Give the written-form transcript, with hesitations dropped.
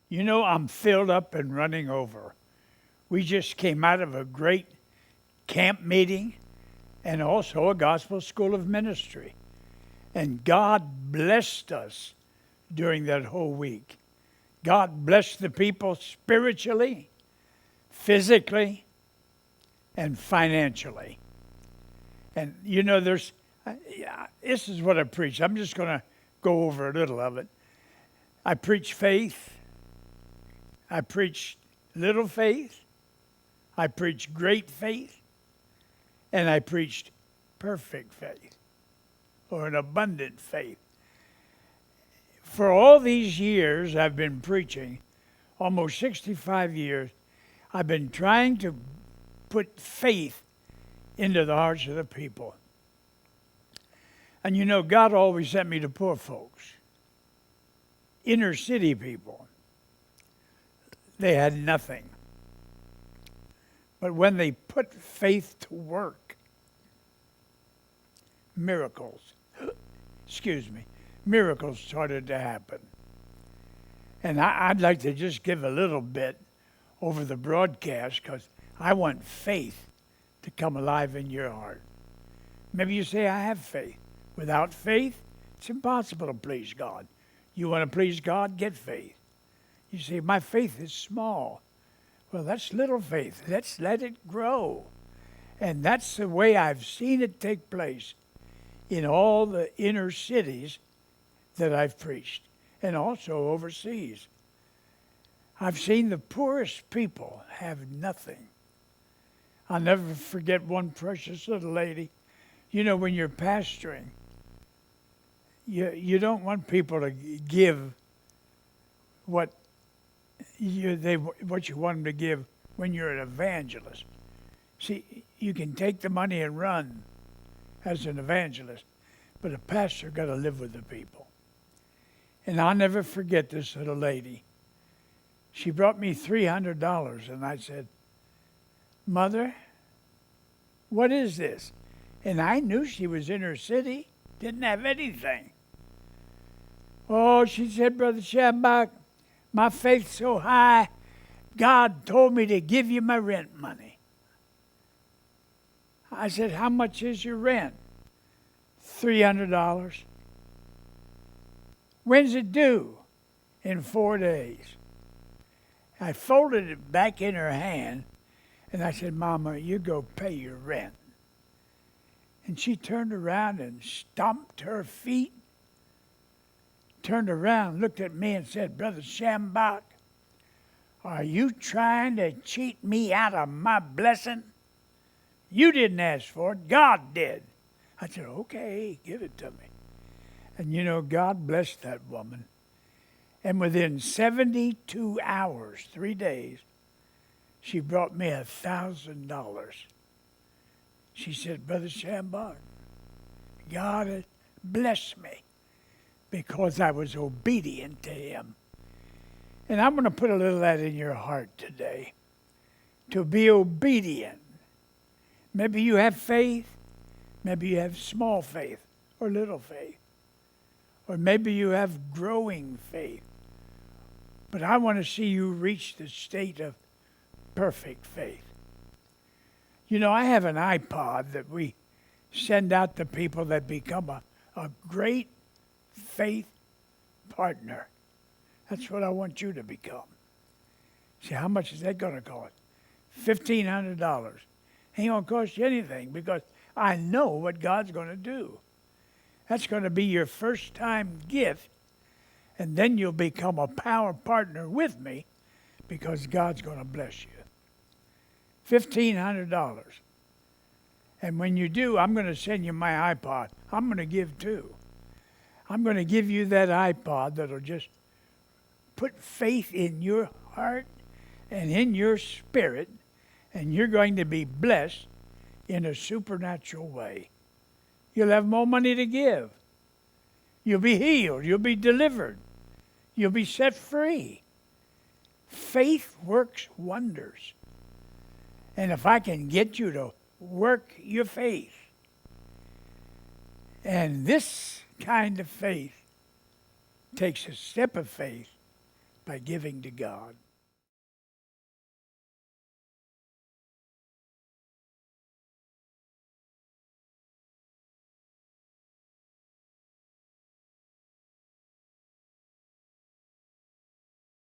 You know, I'm filled up and running over. We just came out of a great camp meeting and also a gospel school of ministry. And God blessed us during that whole week. God blessed the people spiritually, physically, and financially. And you know, this is what I preach. I'm just going to go over a little of it. I preach faith. I preach little faith. I preach great faith. And I preached perfect faith or an abundant faith. For all these years I've been preaching, almost 65 years, I've been trying to put faith into the hearts of the people. And you know, God always sent me to poor folks, inner city people. They had nothing. But when they put faith to work, miracles started to happen. And I'd like to just give a little bit over the broadcast because I want faith to come alive in your heart. Maybe you say, I have faith. Without faith, it's impossible to please God. You want to please God? Get faith. You say, my faith is small. Well, that's little faith. Let's let it grow. And that's the way I've seen it take place in all the inner cities that I've preached, and also overseas. I've seen the poorest people have nothing. I'll never forget one precious little lady. You know, when you're pastoring, you don't want people to give what you want them to give when you're an evangelist. See, you can take the money and run as an evangelist, but a pastor got to live with the people. And I'll never forget this little lady. She brought me $300, and I said, Mother, what is this? And I knew she was in her city, didn't have anything. Oh, she said, Brother Schambach, my faith's so high, God told me to give you my rent money. I said, how much is your rent? $300. When's it due? In 4 days. I folded it back in her hand, and I said, Mama, you go pay your rent. And she turned around and stomped her feet, turned around, looked at me and said, Brother Schambach, are you trying to cheat me out of my blessing? You didn't ask for it. God did. I said, okay, give it to me. And you know, God blessed that woman. And within 72 hours, 3 days, she brought me $1,000. She said, Brother Schambach, God has blessed me because I was obedient to him. And I'm going to put a little of that in your heart today. To be obedient. Maybe you have faith. Maybe you have small faith or little faith. Or maybe you have growing faith. But I want to see you reach the state of perfect faith. You know, I have an iPod that we send out to people that become a great faith partner. That's what I want you to become. See, how much is that going to cost? $1,500. Ain't going to cost you anything because I know what God's going to do. That's going to be your first time gift, and then you'll become a power partner with me because God's going to bless you. $1,500. And when you do, I'm going to send you my iPod. I'm going to give too. I'm going to give you that iPod that'll just put faith in your heart and in your spirit, and you're going to be blessed in a supernatural way. You'll have more money to give. You'll be healed. You'll be delivered. You'll be set free. Faith works wonders. And if I can get you to work your faith, and this kind of faith takes a step of faith by giving to God.